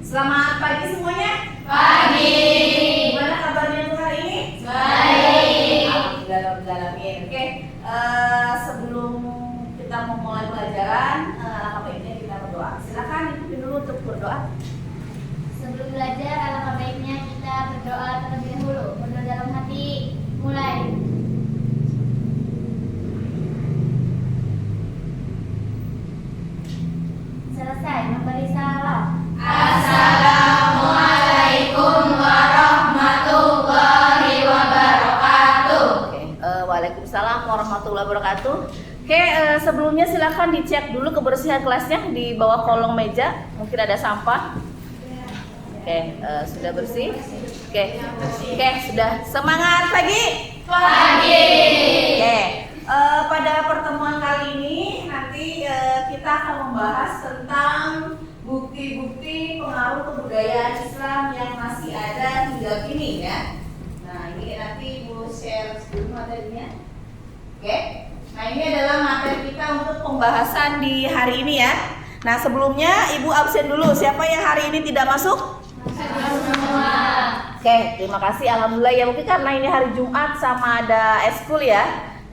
Selamat pagi semuanya. Pagi. Gimana kabarnya untuk hari ini? Baik. Alhamdulillah. Oke, sebelum kita memulai pelajaran, alangkah baiknya kita berdoa. Silakan ikutin dulu untuk berdoa. Sebelum belajar, alangkah baiknya kita berdoa terlebih dahulu. Berdoa dalam hati. Mulai. Selesai memberi salam. Assalamualaikum warahmatullahi wabarakatuh. Oke, waalaikumsalam warahmatullahi wabarakatuh. Oke, sebelumnya silakan dicek dulu kebersihan kelasnya di bawah kolong meja. Mungkin ada sampah. Oke, sudah bersih. Oke, sudah. Semangat pagi. Pagi. Oke, pada pertemuan kali ini nanti kita akan membahas tentang bukti-bukti pengaruh kebudayaan Islam yang masih ada hingga kini ya. Nah, ini nanti Ibu share dulu materinya. Oke. Nah, ini adalah materi kita untuk pembahasan di hari ini ya. Nah, sebelumnya Ibu absen dulu. Siapa yang hari ini tidak masuk? Semua. Oke, terima kasih. Alhamdulillah ya, mungkin karena ini hari Jumat sama ada eskul ya.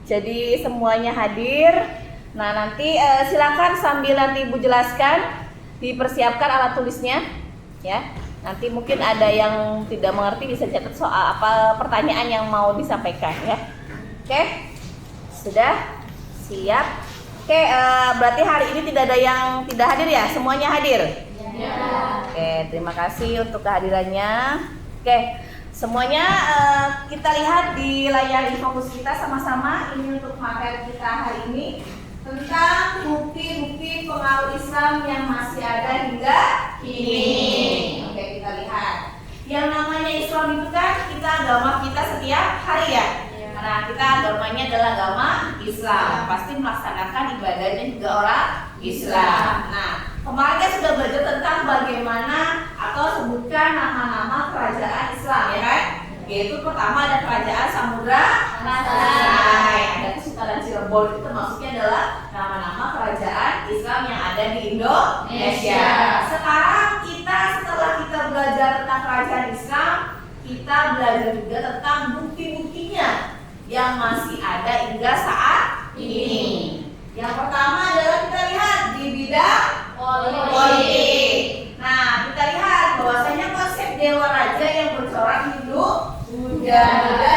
Jadi semuanya hadir. Nah, nanti silakan sambil nanti Ibu jelaskan, dipersiapkan alat tulisnya ya. Nanti mungkin ada yang tidak mengerti bisa catat soal apa pertanyaan yang mau disampaikan ya. Oke. Sudah? Siap? Oke, berarti hari ini tidak ada yang tidak hadir ya? Semuanya hadir? Ya. Oke, terima kasih untuk kehadirannya. Oke, semuanya kita lihat di layar info kita sama-sama. Ini untuk materi kita hari ini tentang bukti-bukti pengaruh Islam yang masih ada hingga kini. Oke, kita lihat. Yang namanya Islam itu kan kita agama kita setiap hari ya. Nah, kita agamanya adalah agama Islam. Pasti melaksanakan ibadahnya juga orang Islam. Nah, kemarin kita sudah belajar tentang bagaimana atau sebutkan nama-nama kerajaan Islam ya kan? Yaitu pertama ada kerajaan Samudra Selatan, ada Kesultanan Cirebon, itu termasuknya adalah nama-nama kerajaan Islam yang ada di Indonesia. Sekarang kita setelah kita belajar tentang kerajaan Islam, kita belajar juga tentang bukti-buktinya yang masih ada hingga saat ini. Yang pertama adalah kita lihat di bidang politik. Nah, kita lihat bahwasanya konsep dewa raja yang bercorak Hindu Buddha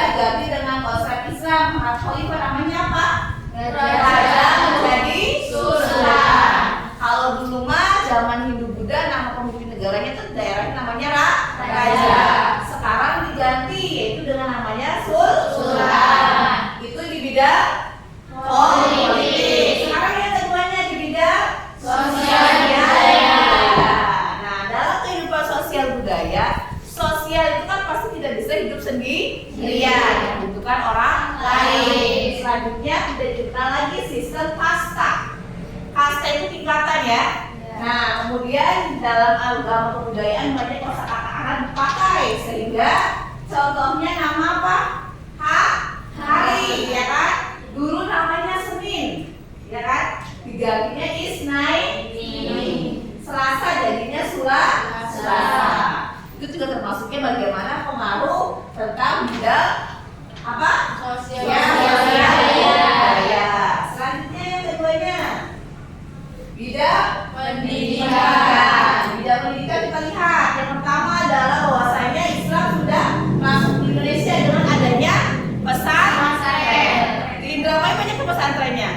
diganti dengan konsep Islam. Khalifah namanya apa? Raja menjadi sultan. Kalau dulu mah zaman Hindu Buddha nama pemimpin negaranya itu daerahnya namanya raja. Sekarang diganti yaitu dengan namanya sultan. Itu di bidang politik. Sekarang yang keduanya di bidang sosial budaya. Nah, dalam kehidupan sosial budaya, sosial itu kan pasti tidak bisa hidup sendirian, membutuhkan orang lain. Selanjutnya tidak dikenal lagi sistem kasta. Kasta itu tingkatan ya. Nah, kemudian dalam agama kebudayaan banyak kosakata akan dipakai sehingga contohnya nama apa? Hari, ya kan? Dulu namanya Senin, ya kan? Digantinya Isnin. Selasa jadinya Selasa. Itu juga termasuknya bagaimana pengaruh tentang bidang apa? Sosial budaya. Selanjutnya yang keduanya bidang pendidikan. Bidang pendidikan kita lihat yang pertama adalah bahwasanya Islam sudah masuk di Indonesia dengan adanya pesantren. Di Indramayu banyak pesantrennya.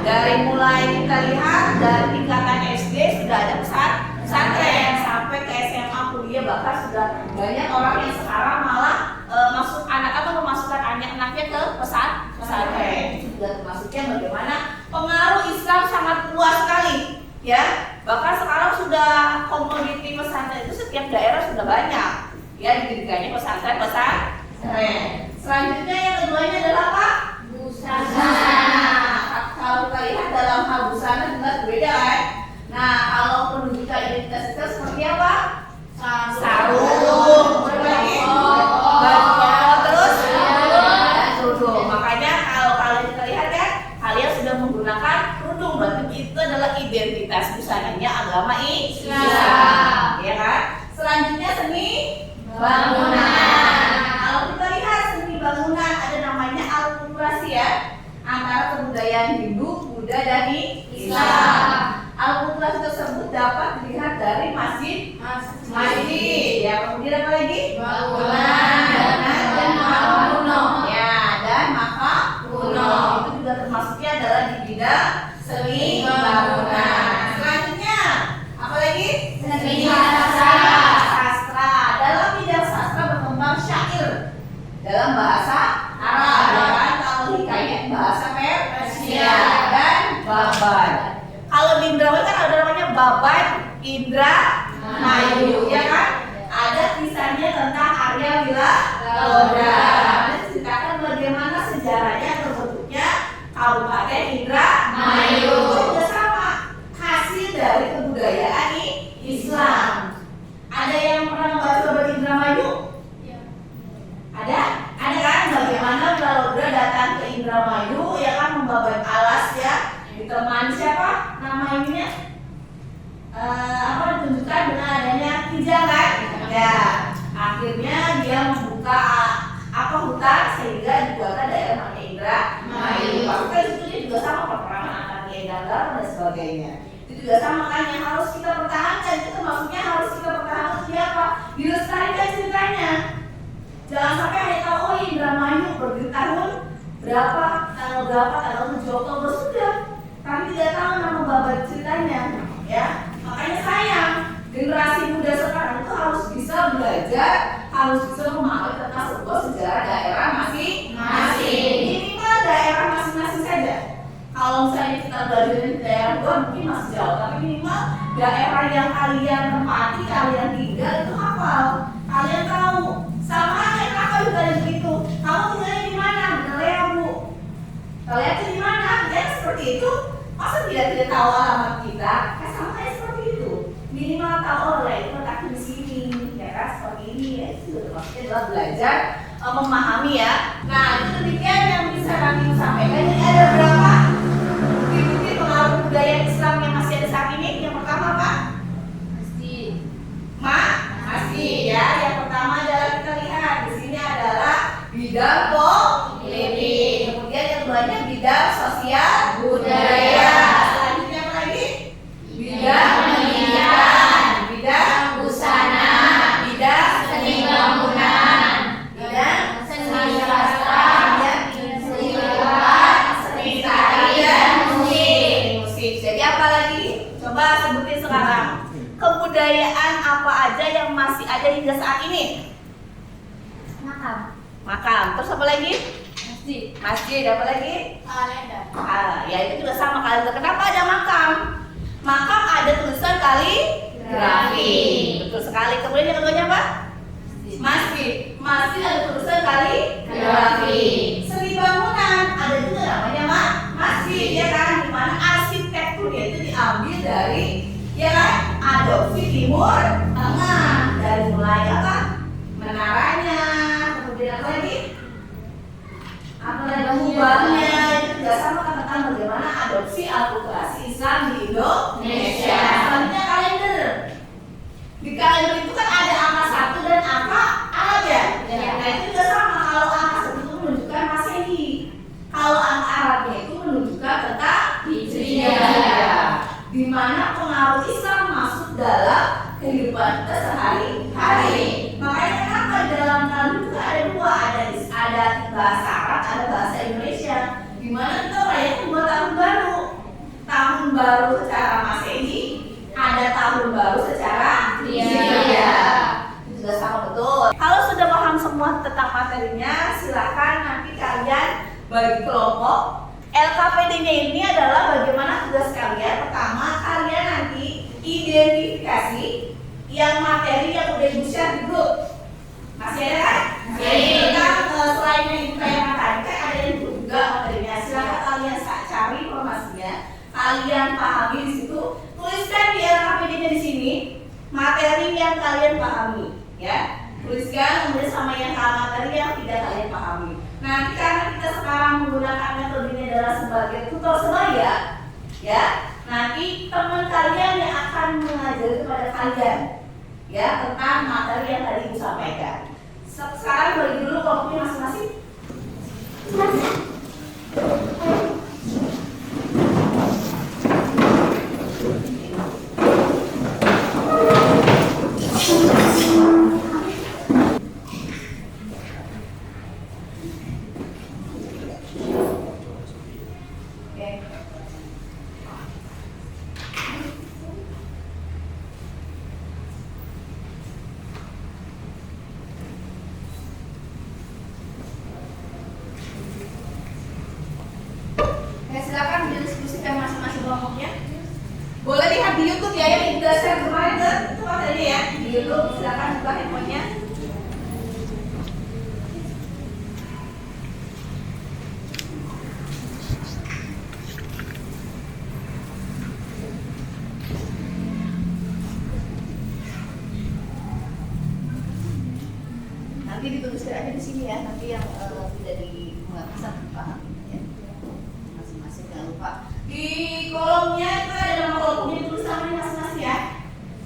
Dari mulai kita lihat dari tingkatan SD sudah ada pesantren sampai ke SMA kuliah bahkan sudah banyak orang yang sekarang malah masuk anak atau memasukkan anak-anaknya ke pesantren. Itu juga termasuknya bagaimana pengaruh Islam sangat luas sekali ya. Bahkan sekarang sudah komoditi pesantren itu setiap daerah sudah banyak ya didirikannya pesantren. Selanjutnya yang keduanya adalah apa? Busana. Kalau kita lihat dalam hal busana jelas berbeda kan. Nah, kalau penunjukan identitas itu seperti apa? Sarung, terus kerudung. Makanya kalau kalian kita lihat kan, kalian sudah menggunakan kerudung, berarti itu adalah identitas busananya agama Islam. Islam. Ya kan? Selanjutnya seni Bangunan. Kalau kita lihat seni bangunan ada namanya akulturasi ya, antara kebudayaan Hindu, Buddha dan Islam. Akulturasi tersebut dapat dilihat dari masjid, ya, kemudian apa lagi? Bangunan dan makam kuno. Ya, dan makam Kuno. Itu juga termasuknya adalah di bidang seni bangunan. Selanjutnya apa lagi? Seni sastra. Sastra. Dalam bidang sastra berkembang syair dalam bahasa Arab, ya kan? Kalau hikayat bahasa Persia dan babad. Kalau di Indramayu kan ada namanya babad Indramayu, ya kan? Ada kisahnya tentang Arya Wilagoda. Ceritakan bagaimana sejarahnya terbentuknya Kabupaten Indramayu. Itu juga sama, hasil dari kebudayaan Islam. Ada yang pernah membaca babad Indramayu? Ada? Ada kan? Bagaimana Wilagoda datang ke Indramayu, ya kan, membabat alas ya, ditemani siapa? Nama ininya? Ditunjukkan dengan adanya Kijang kan? Ya, akhirnya dia membuka hutan sehingga dibuatkan daerah namanya Indramayu. Maksudnya itu dia juga sama peperangan antar Kiai Ganggar dan sebagainya. Itu juga sama kan, yang harus kita pertahankan. Itu maksudnya harus kita pertahankan siapa? Dilestarikan ceritanya. Jangan sampai hanya tahu oh Indramayu berdiri tahun berapa, tanggal 7 Oktober sudah, tapi tidak tahu nama babad ceritanya, ya. Makanya sayang, generasi muda sekarang itu harus bisa belajar, harus bisa memahami tentang sebuah sejarah daerah masing-masing. Minimal daerah masing-masing saja. Kalau misalnya kita belajar di daerah luar mungkin masih jauh, tapi minimal daerah yang kalian tempati, kalian tinggal itu hafal, kalian tahu. Sama aja kakak juga ada begitu. Kamu tinggalnya di mana? Bener ya Bu? Kalian tuh di mana? Ya seperti itu. Masa tidak tahu alamat kita? Sama kayak seperti itu. Minimal tahu lah itu letaknya di sini, ya kan? Seperti ini ya. Itu maksudnya adalah belajar memahami ya. Nah itu demikian yang bisa kami sampaikan. Jadi ada berapa bukti-bukti pengaruh budaya Islam yang masih ada saat ini? Yang pertama apa? Masih ya. Yang pertama adalah kita lihat di sini adalah bidang politik. Kemudian yang keduanya bidang sosial budaya. Selanjutnya apa lagi? Bidang pendidikan, bidang busana, bidang seni bangunan, bidang seni sastra, seni gambar, seni tari dan musik. Jadi apa lagi? Coba sebutin sekarang. Kebudayaan apa aja yang masih ada hingga saat ini? Makam. Terus apa lagi? Masjid. Apa lagi? Kalender. Ya itu juga sama kalender. Kenapa ada makam? Makam ada tulisan kaligrafi. Betul sekali. Kemudian yang keduanya apa? Masjid. Masjid ada tulisan kaligrafi. Seni bangunan ada juga namanya masjid, ya kan? Dimana arsitekturnya itu diambil dari, ya kan, adopsi Timur Tengah, dari mulai apa? Menaranya, kemudian apa lagi? Kubahnya, itu juga sama kan tentang bagaimana adopsi akulturasi Islam di Indonesia. Selanjutnya kalender. Di kalender itu kan ada angka 1 dan angka Arab ya. Nah itu juga sama, kalau angka 1 itu menunjukkan Masehi, kalau angka Arabnya itu menunjukkan tentang Hijriah. Di mana pengaruh Islam masuk dalam kehidupan kita sehari-hari. Makanya kenapa di dalam kalender itu ada dua, ada bahasa Arab, ada bahasa Indonesia. Di mana kita merayakan dua tahun baru secara Masehi, ada tahun baru secara Hijriah. Itu juga sama betul. Kalau sudah paham semua tentang materinya, silakan nanti kalian bagi kelompok. LKPD-nya ini adalah bagaimana tugas kalian. Pertama, kalian nanti identifikasi yang materi yang udah di-share di grup. Masih ada kan? Jadi selain yang ibu kayak tadi kan ada yang grup juga materinya. Silakan kalian cari informasinya, kalian pahami di situ. Tuliskan di LKPD-nya di sini materi yang kalian pahami, ya. Tuliskan kemudian sama yang materi yang tidak kalian pahami. Nanti karena kita sekarang menggunakan metodenya adalah sebagai tutor sebaya, ya. Nanti teman kalian yang akan mengajar kepada kalian ya tentang materi yang tadi Ibu sampaikan. Sekarang bagi dulu kelompoknya masing-masing. Silakan didiskusikan masing-masing kelompoknya. Boleh lihat di YouTube ya yang udah share kemarin itu tadi ya di YouTube. Silakan buka handphonenya. Nanti dituliskan aja di sini ya. Nanti yang tidak bisa paham. Jangan lupa di kolomnya itu ada nama kelompoknya, tulis namanya masing-masing ya.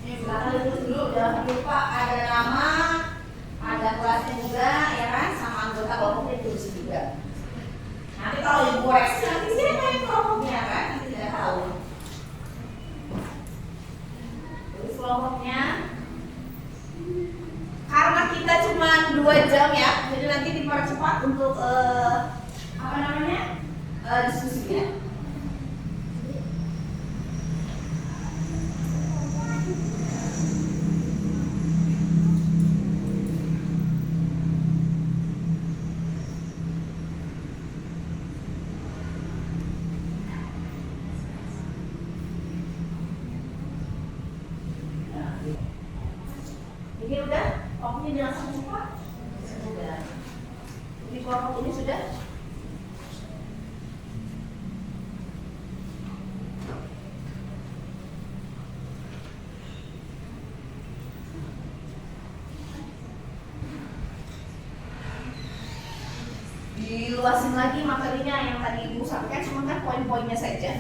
Ini belakang ditulis dulu, jangan lupa ada nama, ada kelasnya juga ya kan, sama anggota kelompoknya ditulis juga. Nanti kalau ibu koreksi nanti siapa yang kelompoknya kan, nanti tidak tahu. Tulis kelompoknya. Karena kita cuma 2 jam ya, jadi nanti dipercepat untuk apa namanya diskusinya. Ini udah, kelompoknya jangan sampai lupa. Sudah. Di kelompok ini sudah. Diluasin lagi materinya yang tadi Ibu sampaikan, cuma kan poin-poinnya saja.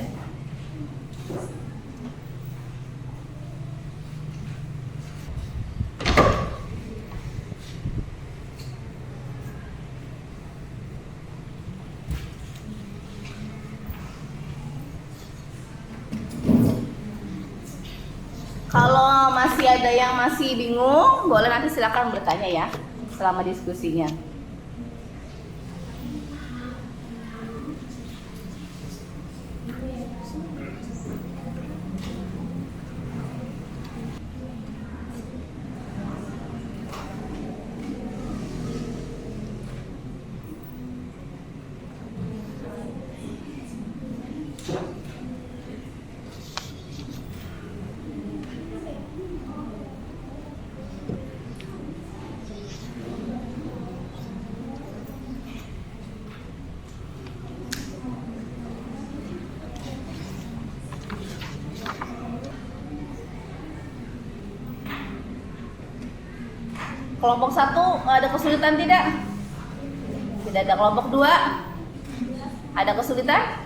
Kalau masih ada yang masih bingung, boleh nanti silakan bertanya ya selama diskusinya. Kelompok 1 ada kesulitan tidak? Tidak ada. Kelompok 2 ada kesulitan?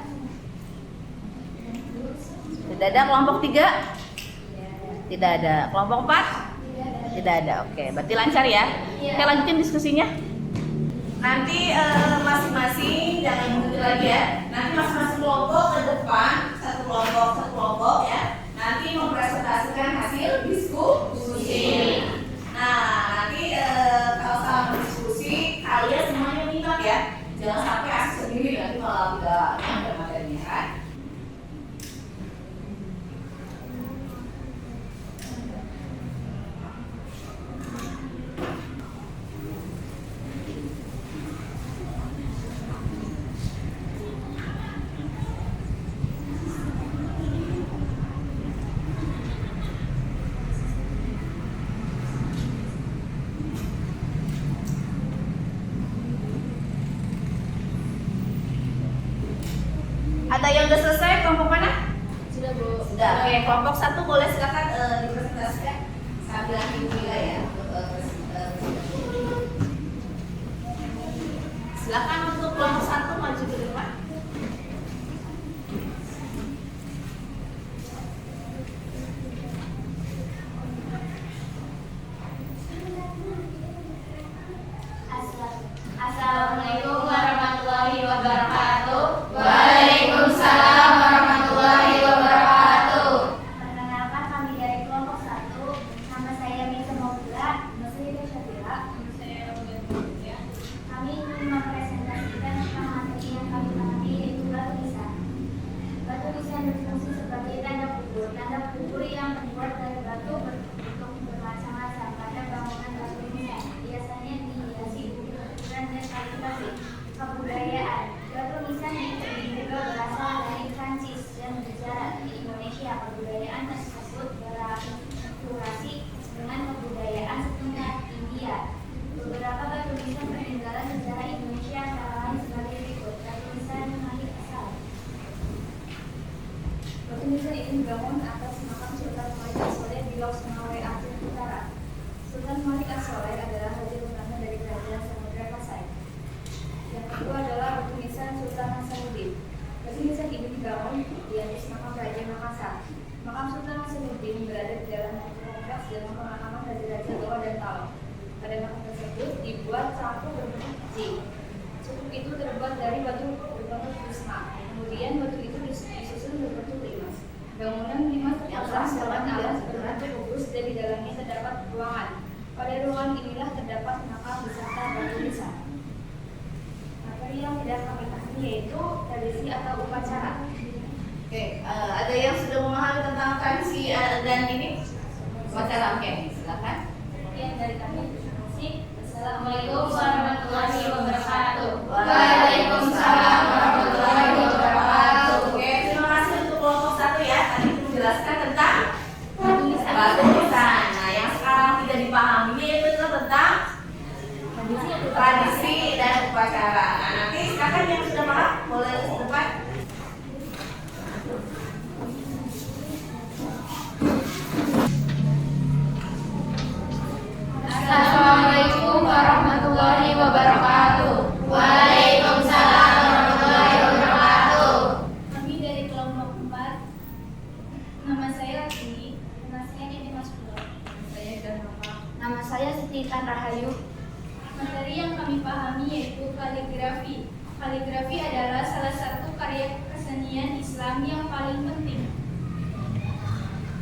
Tidak ada. Kelompok 3 tidak ada. Kelompok 4 tidak ada. Oke, berarti lancar ya. Oke, lanjutin diskusinya. Nanti masing-masing jangan mundur lagi ya. Nanti masing-masing kelompok ke depan, satu kelompok ya. Nanti mempresentasikan hasil diskusi. Nah, nanti kalau sama diskusi kalian semuanya minta ya, jangan sampai asik sendiri nanti malah tidak nyampe materinya kan. Ada yang udah selesai kelompok mana? Sudah, Bu. Sudah. Oke, kelompok 1 boleh silakan dipresentasikan sambil nilai ya. Silakan untuk kelompok 1 maju ke depan. Pegawai Aceh Utara. Sultan Malik As-Soleh adalah raja pertama dari Kerajaan Samudra Pasai. Yang kedua adalah Batu Nisan Sultan Hasanuddin. Batu Nisan ini dibangun di atas makam Raja Makassar. Makam Sultan Hasanuddin berada di dalam satu kompleks dengan pemakaman raja-raja Goa dan Talok. Pada makam tersebut dibuat cangkuk berbentuk J. Cangkuk itu terbuat dari batu berbentuk prisma. Kemudian batu itu disusun berbentuk limas. Bangunan limas terpasang dengan alas berbentuk kubus dan di dalamnya terdapat ruangan. Pada ruangan inilah terdapat makam beserta batu nisan. Materi yang tidak kami pahami yaitu tradisi atau upacara. Oke, ada yang sudah memahami tentang tradisi dan ini upacara? Oke, silakan. Sekian dari kami. Terima kasih. Assalamualaikum warahmatullahi wabarakatuh. Waalaikumsalam warahmatullahi wabarakatuh. Oke, terima kasih untuk kelompok 1 ya. Tadi menjelaskan tentang batu nisan. Nah, yang sekarang tidak dipahami yaitu tentang tradisi dan upacara. Nah, nanti silakan yang sudah paham boleh ke depan. Assalamualaikum warahmatullahi wabarakatuh. Waalaikumsalam warahmatullahi wabarakatuh. Kami dari kelompok 4. Nama saya Rini. Nama saya Nini Masbula. Saya Ganapa. Nama saya Siti Tan Rahayu. Materi yang kami pahami yaitu kaligrafi. Kaligrafi adalah salah satu karya kesenian Islam yang paling penting.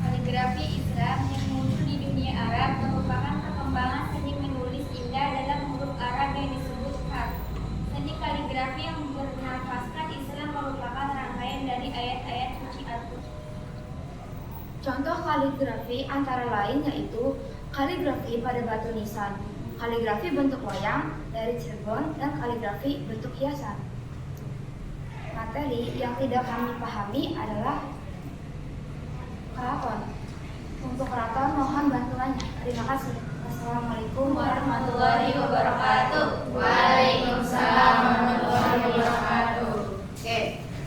Kaligrafi Islam yang muncul di dunia Arab merupakan perkembangan seni menulis indah dalam huruf Arab yang disebut khat. Seni kaligrafi yang bernafaskan Islam merupakan rangkaian dari ayat-ayat suci Al-Qur'an. Contoh kaligrafi antara lain yaitu kaligrafi pada batu nisan, kaligrafi bentuk wayang dari Cirebon, dan kaligrafi bentuk hiasan. Materi yang tidak kami pahami adalah keraton. Untuk keraton mohon bantuannya. Terima kasih. Assalamualaikum warahmatullahi wabarakatuh. Waalaikumsalam warahmatullahi wabarakatuh. Oke,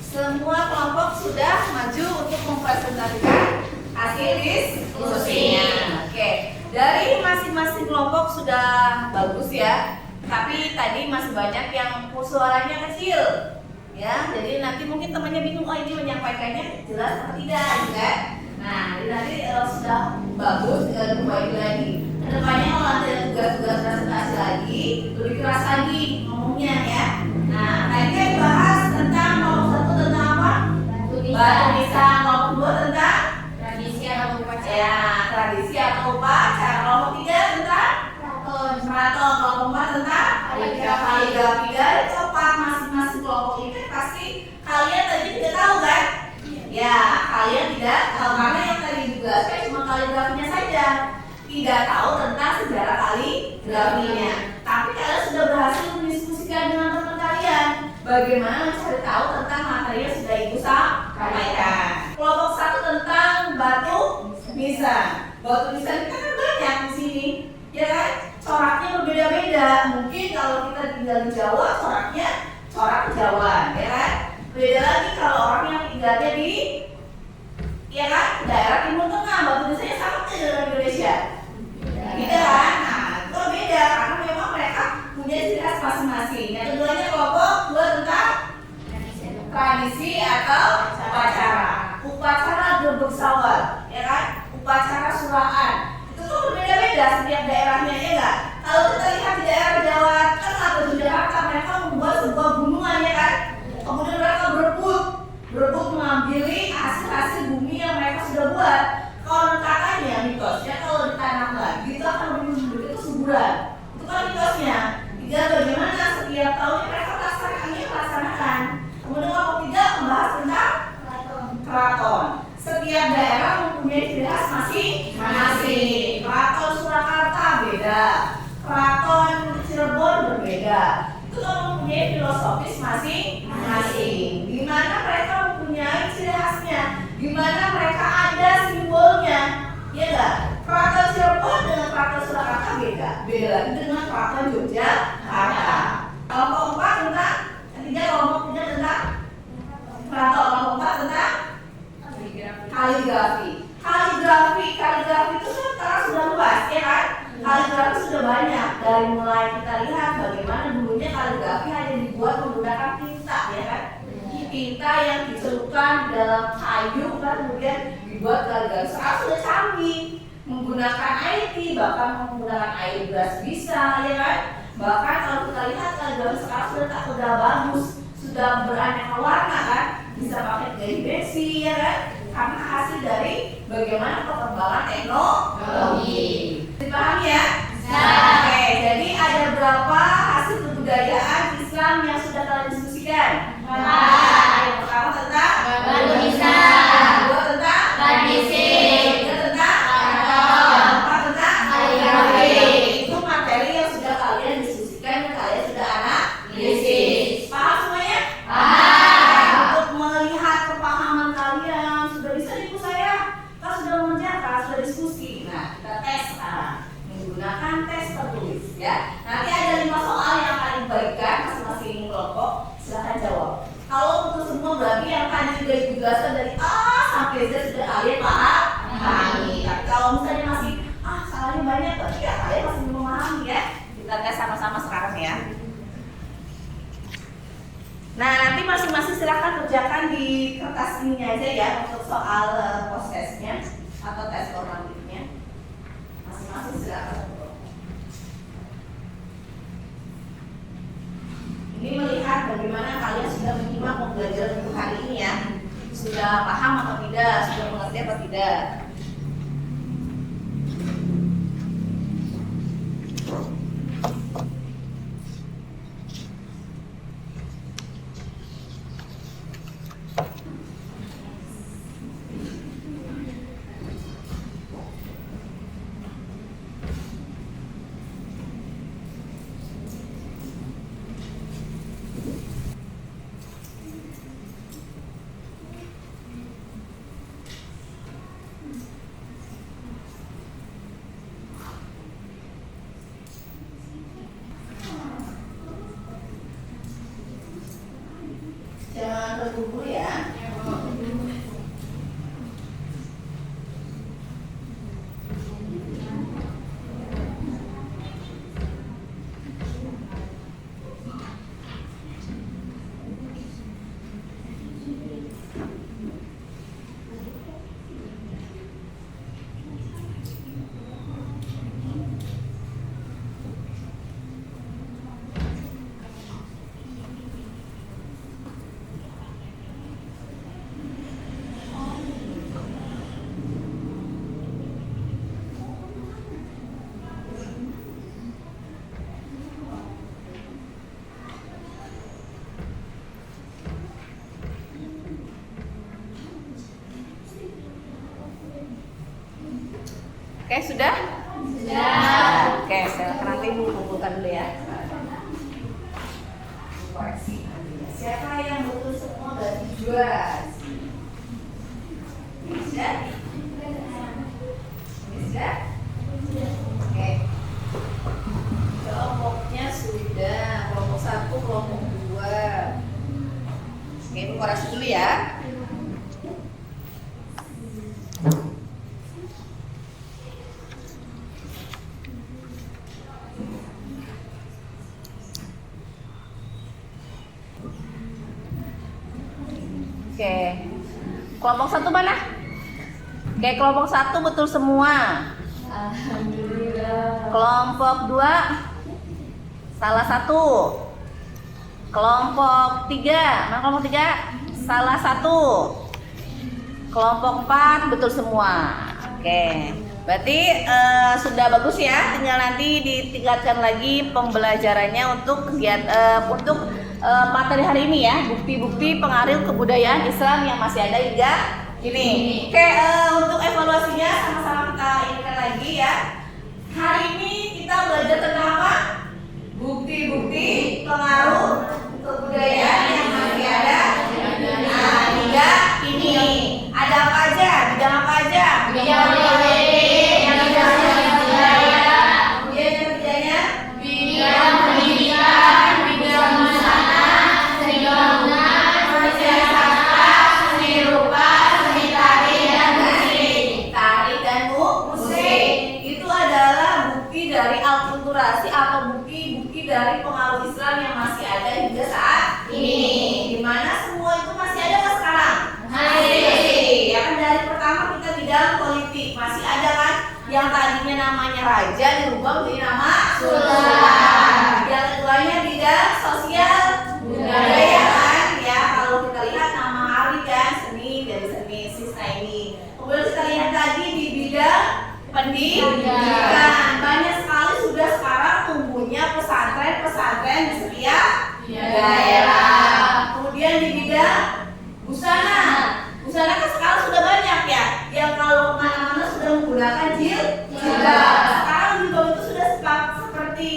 semua kelompok sudah maju untuk mempresentasikan hasil diskusinya. Oke, dari masing-masing kelompok sudah bagus ya. Tapi tadi masih banyak yang suaranya kecil. Ya, jadi nanti mungkin temannya bingung, oh ini menyampaikannya jelas atau tidak, gitu kan? Nah, nanti sudah bagus, tinggal diperbaiki lagi. Kedepannya kalau ada tugas-tugas presentasi lagi, lebih keras lagi ngomongnya ya. Nah, tadi kan bahas tentang kelompok 1 tentang apa? Batu nisan. Kelompok 2 tentang Tradisi atau upacara. ya, tradisi atau upacara. Kelompok 3 tentang keraton. Kelompok 4 tentang kaligrafi. Dari keempat masing-masing kelompok ini pasti kalian tadi tidak tahu kan? Ya, kalian tidak tahu karena yang tadi juga saya cuma kaligrafinya saja, tidak tahu tentang sejarah kaligrafinya. Tapi kalian sudah berhasil mendiskusikan dengan teman kalian bagaimana mencari tahu tentang materi yang sudah ibu sampaikan. Kelompok 1 tentang batu nisan. Batu nisan kita kan banyak di sini, ya kan? Coraknya berbeda-beda. Mungkin kalau kita tinggal di Jawa, corak Jawa, ya kan? Beda lagi kalau orang yang tinggalnya di daerah Timur Tengah, batu nisannya sama tidak dengan Indonesia. Beda kan? Nah, itu beda karena memang mereka punya ciri khas masing-masing. Yang keduanya kelompok 2 tentang tradisi atau upacara. Upacara gerbek sawal, ya kan? Upacara suraan. Itu tuh berbeda-beda setiap daerahnya, ya enggak? Kalau kita lihat di daerah Jawa Tengah atau di Jakarta, mereka membuat sebuah gunungan, ya kan? Kemudian mereka berebut mengambil hasil bumi yang mereka sudah buat. Kalau katanya mitosnya kalau ditanam lagi itu akan lebih kesuburan. Itu kan mitosnya. Tiga, bagaimana setiap tahunnya mereka melaksanakan. Kemudian kelompok 3 membahas tentang keraton. Setiap daerah mempunyai ciri khas masing-masing. Keraton Surakarta beda, keraton Cirebon berbeda. Itu mempunyai filosofis masing-masing. Di mana mereka mempunyai ciri khasnya, di mana mereka ada simbolnya, ya enggak? Keraton Cirebon dengan keraton Surakarta beda lagi dengan keraton Yogyakarta. Kelompok 4 tentang kelompok 3 tentang keraton, kelompok 4 tentang kaligrafi. Kaligrafi itu kan banyak. Dari mulai kita lihat bagaimana dulunya kaligrafi hanya dibuat menggunakan tinta, ya kan? Tinta yang dicelupkan di dalam kayu kan, kemudian dibuat kaligrafi. Sekarang sudah canggih, menggunakan air tea, bahkan menggunakan air brush bisa, ya kan? Bahkan kalau kita lihat kaligrafi sekarang sudah tak udah bagus, sudah beraneka warna kan, bisa pakai dari besi, ya kan? Karena hasil dari bagaimana perkembangan teknologi. Dipahami ya? Oke, jadi ada berapa hasil kebudayaan Islam yang sudah kalian diskusikan? Yang pertama tentang Indonesia. yang kedua tentang Tradisi. yang ketiga tentang yang keempat tentang Kaligrafi. Itu materi yang sudah kalian diskusikan dan kalian sudah analisis. Paham semuanya? Untuk melihat kepahaman kalian sudah bisa nih Bu saya, kita sudah mengerjakan, sudah diskusi. Nah, kita tes sekarang menggunakan tes tertulis ya. Nanti ada 5 soal yang akan dibagikan masing-masing kelompok. Silahkan jawab. Kalau untuk semua berarti yang tadi sudah dijelaskan dari A sampai Z sudah kalian pahami. Tapi kalau misalnya masih salahnya banyak, berarti ya kalian masih belum memahami ya. Kita tes sama-sama sekarang ya. Nah, nanti masing-masing silakan kerjakan di kertas ini aja ya untuk soal prosesnya atau tes formatifnya. Masing-masing silakan. Ini melihat bagaimana kalian sudah menyimak pembelajaran untuk hari ini ya. Sudah paham atau tidak, sudah mengerti atau tidak. Jangan terburu ya. Oke, sudah? Sudah. Oke, saya nanti kumpulkan dulu ya. Koreksi. Siapa yang betul semua berarti juara? Sudah? Sudah? Oke. Kelompoknya sudah. Kelompok 1, kelompok 2. Oke, itu koreksi dulu ya. Oke, kelompok 1 mana? Oke, kelompok 1 betul semua. Alhamdulillah. Kelompok 2 salah 1. Kelompok 3, mana kelompok 3? Salah 1. Kelompok 4 betul semua. Oke, berarti sudah bagus ya. Tinggal nanti ditingkatkan lagi pembelajarannya untuk kegiatan materi hari ini ya, bukti-bukti pengaruh kebudayaan Islam yang masih ada hingga ini. Oke, untuk evaluasinya sama-sama kita ingatkan lagi ya. Hari ini kita belajar tentang apa? Bukti-bukti pengaruh kebudayaan yang masih ada hingga ini. Ada apa aja? Bidang apa aja? Bidang politik, bidang budaya, Kemudian yang kerjanya? bidang pendidikan, bidang busana, seni bangunan, seni sastra, seni rupa, seni tari dan musik. Tari dan musik. Itu adalah bukti dari alkultura akulturasi atau bukti-bukti dari pengaruh Islam yang masih ada hingga saat ini. Dimana semua itu masih ada nggak sekarang? Masih. Ya kan, dari pertama kita bidang politik masih ada kan? Yang tadinya namanya raja dirubah menjadi nama sultan. Yang keduanya bidang sosial budaya kan? Ya, kalau kita lihat nama hari kan seni, dari seni sisna ini. Kemudian kita lihat tadi di bidang pendidikan, banyak sekali sudah sekarang tumbuhnya pesantren-pesantren di setiap daerah. Kemudian di bidang busana kan sekarang sudah banyak ya, yang kalau kemana-mana sudah menggunakan jilbab. Sekarang jilbab itu sudah seperti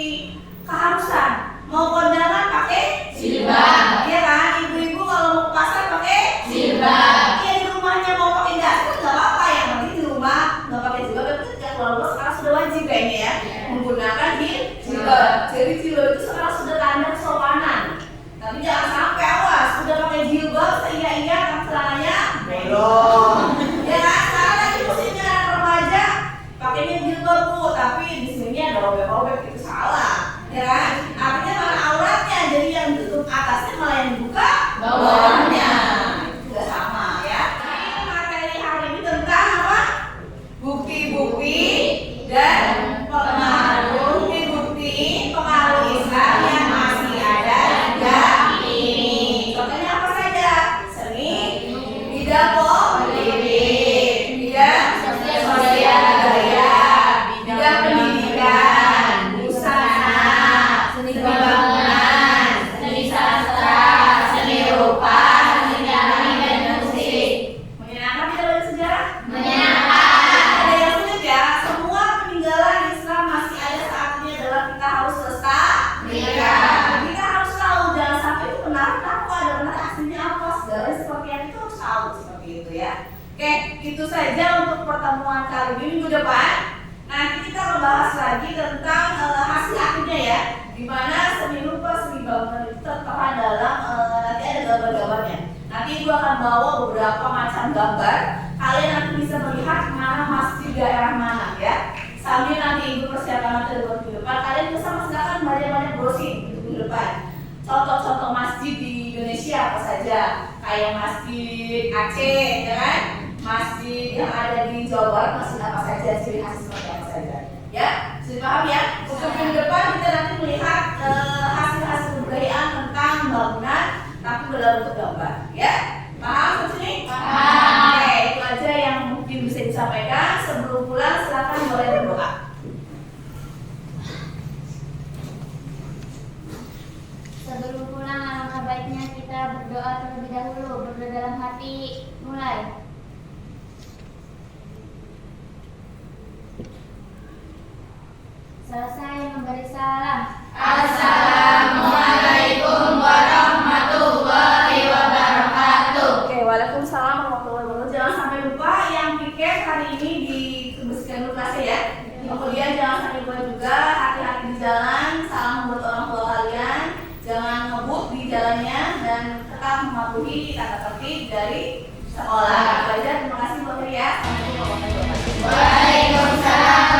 keharusan, mau kondangan pakai jilbab, ya kan? Ibu-ibu kalau mau ke pasar pakai jilbab. Iya, di rumahnya mau pakai daster nggak apa-apa, yang penting di rumah nggak pakai jilbab. Tapi ketika keluar rumah sekarang sudah wajib kayaknya ya menggunakan jilbab. Jadi jilbab itu sekarang sudah tanda kesopanan. Tapi jangan sampai awas sudah pakai jilbab iya tapi celananya belum. Ya kan? Sekarang lagi musimnya anak remaja pakainya jilbab bu, tapi di sini ada robek-robek, itu salah. Ya kan? Artinya mana auratnya, jadi yang tutup atasnya malah yang dibuka bawahnya. Itu juga sama ya. Ini materi hari ini tentang apa? Bukti-bukti dan pengaruh Islam yang masih ada hingga ini. Contohnya apa saja? Seni, bidang politik, bidang sosial budaya, bidang pendidikan, busana, seni bangunan, seni sastra, seni rupa, seni nyanyi dan musik. Menyenangkan tidak belajar sejarah? Menyenangkan. Ada yang sulit ya. Semua peninggalan Islam masih ada saat ini adalah kita harus lestarikan. Kita harus tahu, jangan sampai itu benar apa, ada benar aslinya apa, segala seperti yang itu harus tahu seperti itu ya. Oke, itu saja untuk pertemuan kali ini. Minggu depan nanti kita membahas lagi tentang hasil akhirnya ya, dimana seni rupa, seni bangunan itu tertera dalam nanti ada gambar-gambarnya. Nanti ibu akan bawa beberapa macam gambar. Kalian nanti bisa melihat mana masjid daerah mana ya. Sambil nanti ibu persiapan materi buat minggu depan, kalian bisa silakan banyak-banyak browsing minggu depan. Contoh-contoh masjid di Indonesia apa saja, kayak masjid Aceh, ya kan? Masjid yang ada di Jawa Barat masjid apa saja, ciri khas seperti apa saja. Ya, sudah paham ya? Untuk minggu depan kita nanti melihat hasil-hasil kebudayaan tentang bangunan, tapi dalam bentuk gambar. Ya, paham sampai sini? Paham. Oke, itu aja yang mungkin bisa disampaikan. Sebelum pulang, silakan boleh berdoa. Sebelum pulang, alangkah baiknya kita berdoa terlebih dahulu. Berdoa dalam hati. Mulai. Selesai memberi salam. Assalamualaikum warahmatullahi wabarakatuh. Oke, waalaikumsalam warahmatullahi wabarakatuh. Jangan sampai lupa yang piket hari ini dibersihkan dulu kelasnya ya. Kemudian jangan sampai lupa juga hati-hati di jalan, salam buat orang tua kalian, jangan ngebut di jalannya dan tetap mematuhi tata tertib dari sekolah. Belajar, terima kasih buat ya. Assalamualaikum warahmatullahi wabarakatuh. Waalaikumsalam